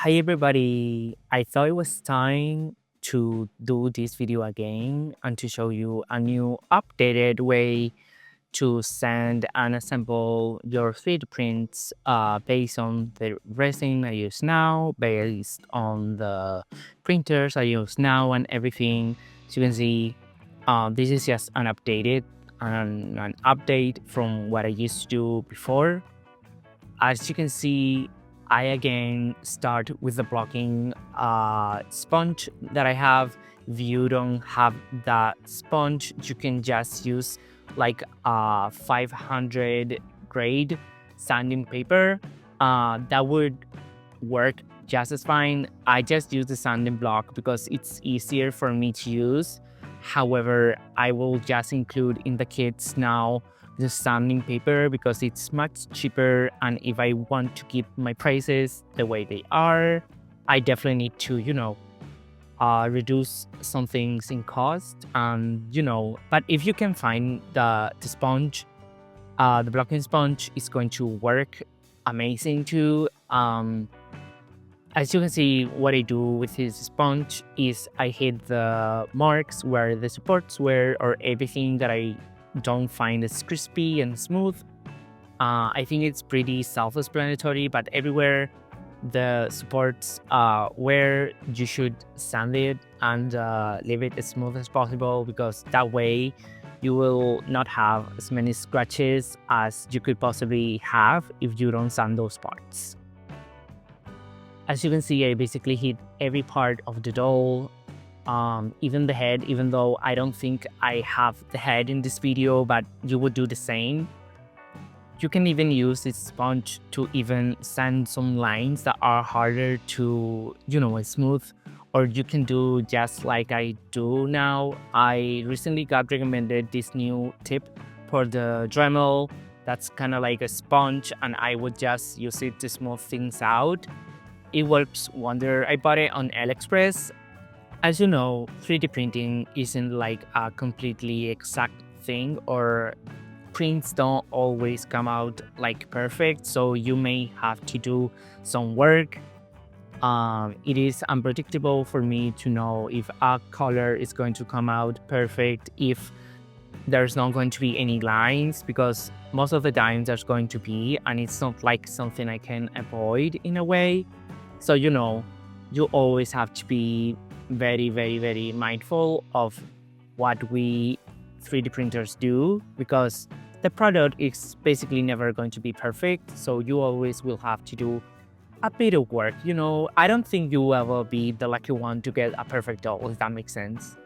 Hi everybody, I thought it was time to do this video again and to show you a new updated way to send and assemble your 3D prints based on the resin I use now, based on the printers I use now and everything. So you can see this is just an update from what I used to do before. As you can see, I again start with the blocking sponge that I have. If you don't have that sponge, you can just use like a 500 grade sanding paper. That would work just as fine. I just use the sanding block because it's easier for me to use. However, I will just include in the kits now the sanding paper because it's much cheaper, and if I want to keep my prices the way they are, I definitely need to, reduce some things in cost. And but if you can find the sponge, the blocking sponge is going to work amazing too. As you can see, what I do with this sponge is I hit the marks where the supports were, or everything that I don't find as crispy and smooth. I think it's pretty self-explanatory, but everywhere the supports where you should sand it and leave it as smooth as possible, because that way you will not have as many scratches as you could possibly have if you don't sand those parts. As you can see, I basically hit every part of the doll, even the head, even though I don't think I have the head in this video, but you would do the same. You can even use this sponge to even sand some lines that are harder to, smooth, or you can do just like I do now. I recently got recommended this new tip for the Dremel that's kind of like a sponge, and I would just use it to smooth things out. It works wonder. I bought it on AliExpress. As you know, 3D printing isn't like a completely exact thing, or prints don't always come out like perfect, so you may have to do some work. It is unpredictable for me to know if a color is going to come out perfect, if there's not going to be any lines, because most of the times there's going to be, and it's not like something I can avoid in a way. So, you always have to be very, very, very mindful of what we 3D printers do, because the product is basically never going to be perfect. So you always will have to do a bit of work. I don't think you will ever be the lucky one to get a perfect doll, if that makes sense.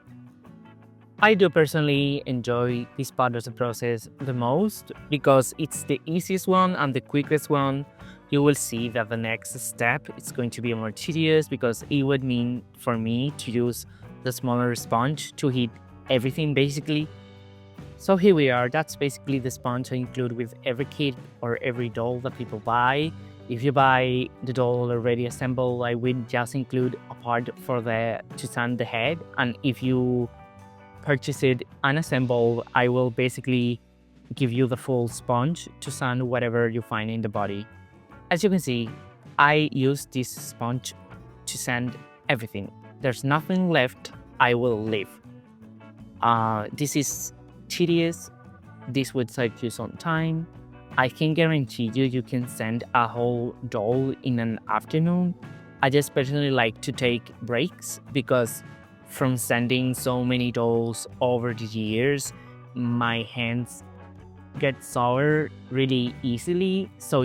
I do personally enjoy this part of the process the most because it's the easiest one and the quickest one. You will see that the next step is going to be more tedious, because it would mean for me to use the smaller sponge to hit everything basically. So here we are. That's basically the sponge I include with every kit or every doll that people buy. If you buy the doll already assembled, I will just include a part to sand the head, and if you purchase it unassembled, I will basically give you the full sponge to sand whatever you find in the body. As you can see, I use this sponge to sand everything. There's nothing left I will leave. This is tedious. This would take you some time. I can guarantee you can send a whole doll in an afternoon. I just personally like to take breaks, because from sending so many dolls over the years, my hands get sour really easily. So,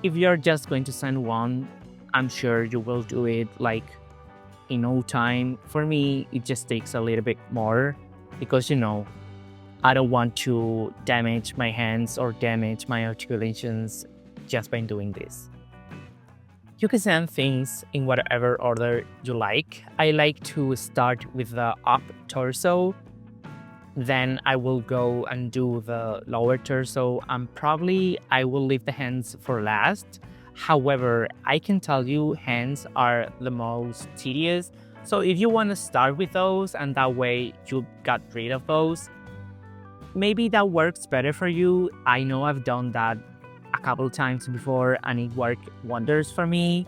if you're just going to send one, I'm sure you will do it like in no time. For me, it just takes a little bit more, because, I don't want to damage my hands or damage my articulations just by doing this. You can send things in whatever order you like. I like to start with the up torso, then I will go and do the lower torso, and probably I will leave the hands for last. However, I can tell you hands are the most tedious. So if you want to start with those and that way you got rid of those, maybe that works better for you. I know I've done that a couple times before and it worked wonders for me.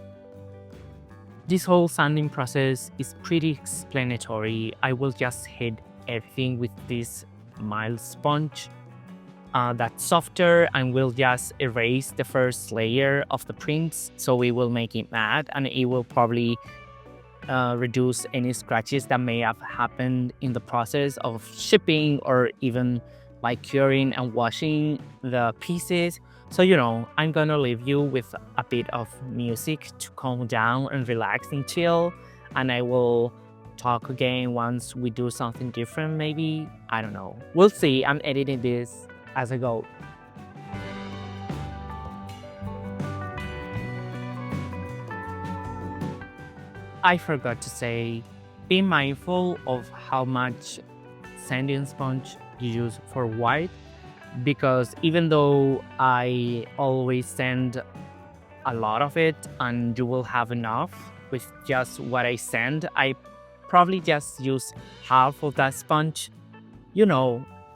This whole sanding process is pretty explanatory. I will just hit everything with this mild sponge that's softer, and we'll just erase the first layer of the prints, so we will make it matte, and it will probably reduce any scratches that may have happened in the process of shipping or even like curing and washing the pieces. So, I'm gonna leave you with a bit of music to calm down and relax and chill. And I will talk again once we do something different, maybe. I don't know. We'll see. I'm editing this as I go. I forgot to say, be mindful of how much sanding sponge you use for white, because even though I always sand a lot of it and you will have enough with just what I sand, I probably just use half of that sponge.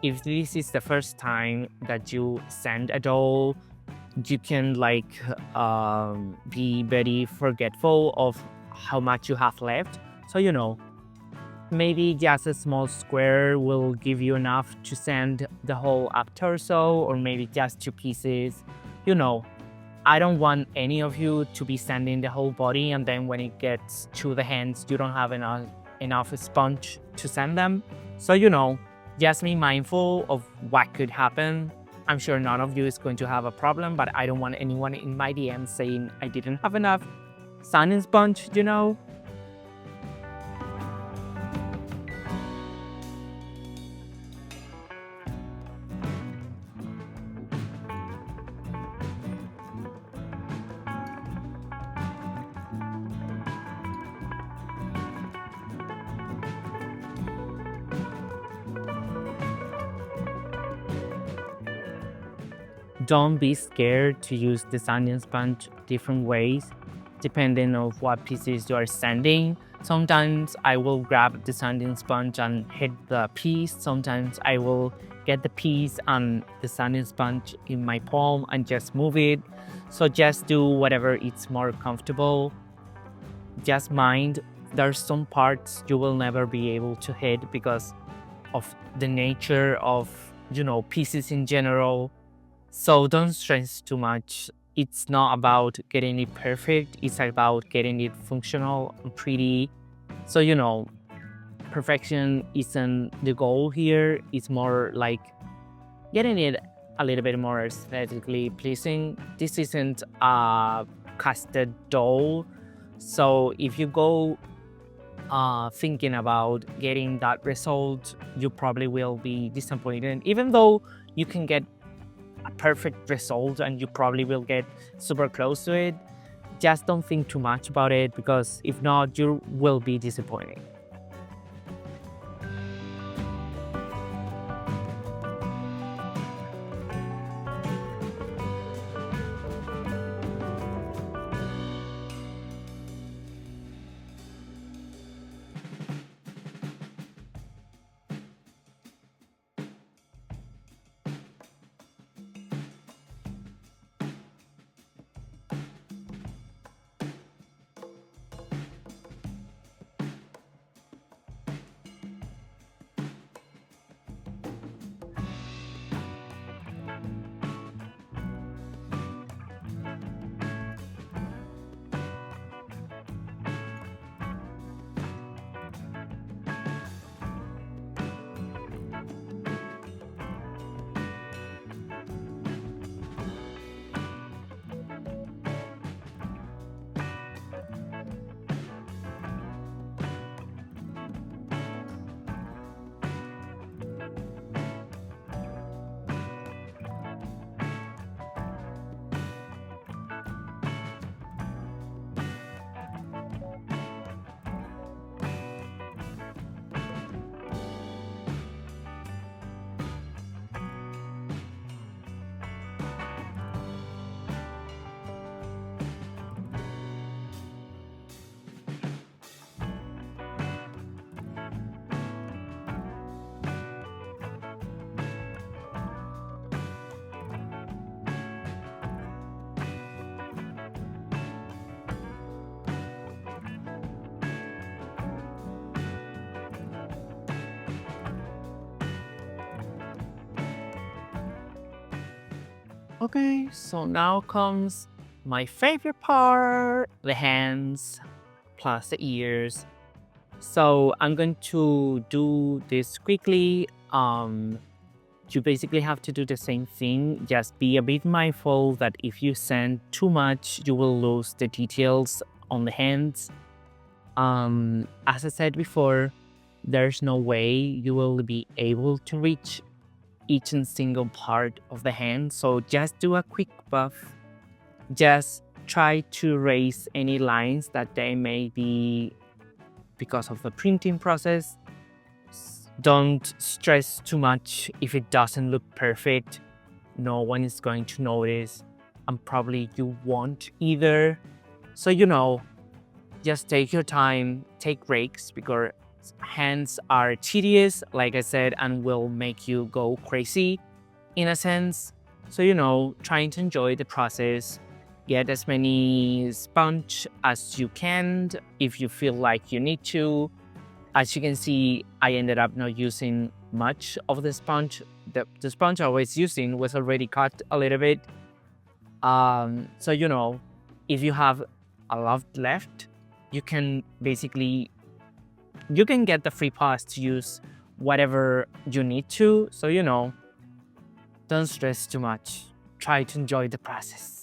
If this is the first time that you sand a doll, you can be very forgetful of how much you have left. So maybe just a small square will give you enough to sand the whole up torso, or maybe just two pieces. I don't want any of you to be sanding the whole body, and then when it gets to the hands you don't have enough sponge to sand them. So just be mindful of what could happen. I'm sure none of you is going to have a problem, but I don't want anyone in my DM saying I didn't have enough sanding sponge. Don't be scared to use the sanding sponge different ways, depending on what pieces you are sanding. Sometimes I will grab the sanding sponge and hit the piece. Sometimes I will get the piece and the sanding sponge in my palm and just move it. So just do whatever it's more comfortable. Just mind, there's some parts you will never be able to hit because of the nature of, pieces in general. So don't stress too much. It's not about getting it perfect, it's about getting it functional and pretty. So, perfection isn't the goal here. It's more like getting it a little bit more aesthetically pleasing. This isn't a casted doll. So if you go thinking about getting that result, you probably will be disappointed, even though you can get a perfect result and you probably will get super close to it. Just don't think too much about it, because if not, you will be disappointed. Okay, so now comes my favorite part, the hands plus the ears. So I'm going to do this quickly. You basically have to do the same thing. Just be a bit mindful that if you sand too much, you will lose the details on the hands. As I said before, there's no way you will be able to reach each and single part of the hand. So just do a quick buff. Just try to erase any lines that they may be because of the printing process. Don't stress too much if it doesn't look perfect. No one is going to notice, and probably you won't either. So, just take your time, take breaks, because hands are tedious, like I said, and will make you go crazy in a sense. So, trying to enjoy the process. Get as many sponge as you can if you feel like you need to. As you can see, I ended up not using much of the sponge. The sponge I was using was already cut a little bit. So, if you have a lot left, you can get the free pass to use whatever you need to. So, don't stress too much. Try to enjoy the process.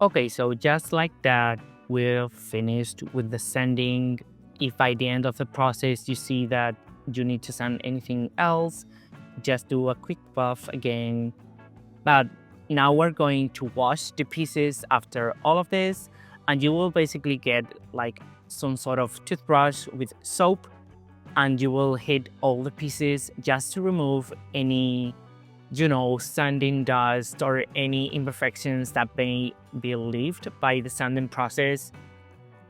Okay, so just like that, we're finished with the sanding. If by the end of the process you see that you need to sand anything else, just do a quick buff again. But now we're going to wash the pieces after all of this, and you will basically get like some sort of toothbrush with soap, and you will hit all the pieces just to remove any sanding dust or any imperfections that may be left by the sanding process.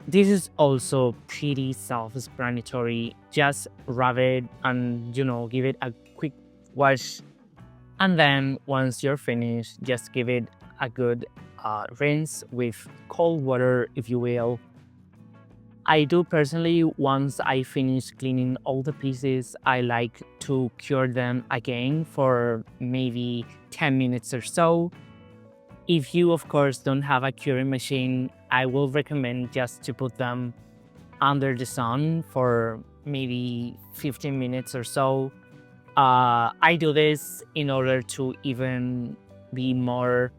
This is also pretty self-explanatory. Just rub it and, give it a quick wash. And then once you're finished, just give it a good rinse with cold water, if you will. I do personally, once I finish cleaning all the pieces, I like to cure them again for maybe 10 minutes or so. If you, of course, don't have a curing machine, I will recommend just to put them under the sun for maybe 15 minutes or so. I do this in order to even be more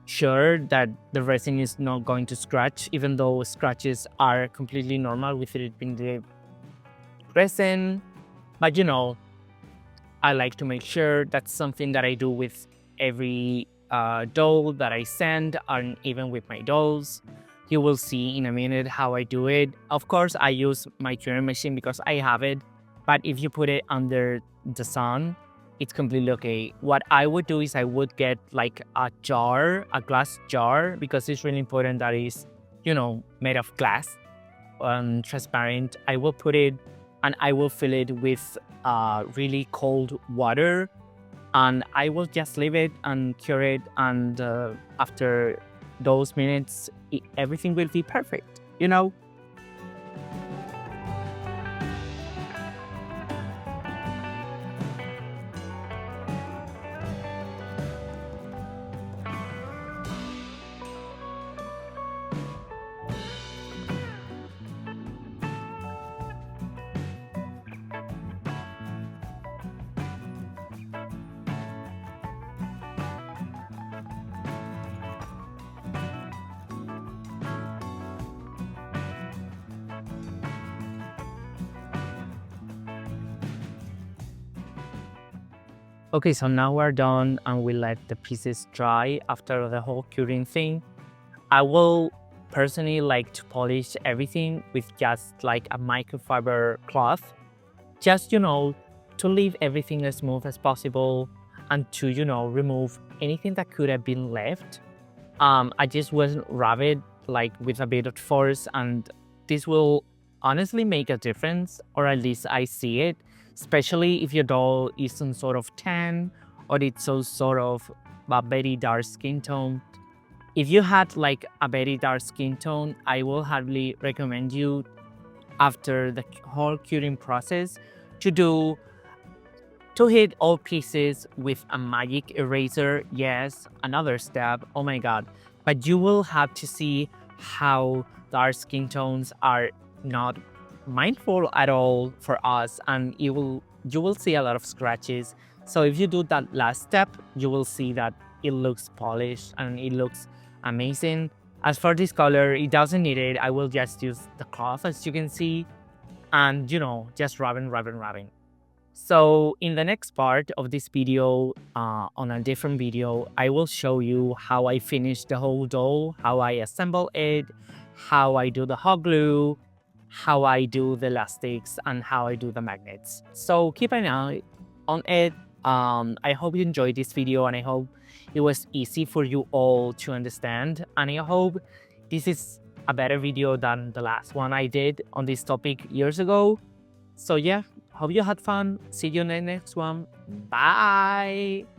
sure that the resin is not going to scratch, even though scratches are completely normal with it being the resin. But I like to make sure that's something that I do with every doll that I send, and even with my dolls. You will see in a minute how I do it. Of course, I use my curing machine because I have it, but if you put it under the sun, it's completely okay. What I would do is I would get like a glass jar, because it's really important that it's, made of glass and transparent. I will put it and I will fill it with really cold water, and I will just leave it and cure it. And after those minutes, everything will be perfect, Okay, so now we're done and we let the pieces dry after the whole curing thing. I will personally like to polish everything with just like a microfiber cloth, just, to leave everything as smooth as possible and to, remove anything that could have been left. I just wasn't rub it like with a bit of force, and this will honestly make a difference, or at least I see it, especially if your doll is some sort of tan or it's some sort of a very dark skin tone. If you had like a very dark skin tone, I will hardly recommend you after the whole curing process to hit all pieces with a magic eraser. Yes, another step, oh my god. But you will have to see how dark skin tones are not mindful at all for us, and you will see a lot of scratches. So if you do that last step, you will see that it looks polished and it looks amazing. As for this color, it doesn't need it. I will just use the cloth, as you can see, and just rubbing. So in the next part of this video, on a different video, I will show you how I finish the whole doll, how I assemble it, how I do the hot glue, how I do the elastics, and how I do the magnets. So keep an eye on it. I hope you enjoyed this video, and I hope it was easy for you all to understand. And I hope this is a better video than the last one I did on this topic years ago. So yeah, hope you had fun. See you in the next one. Bye!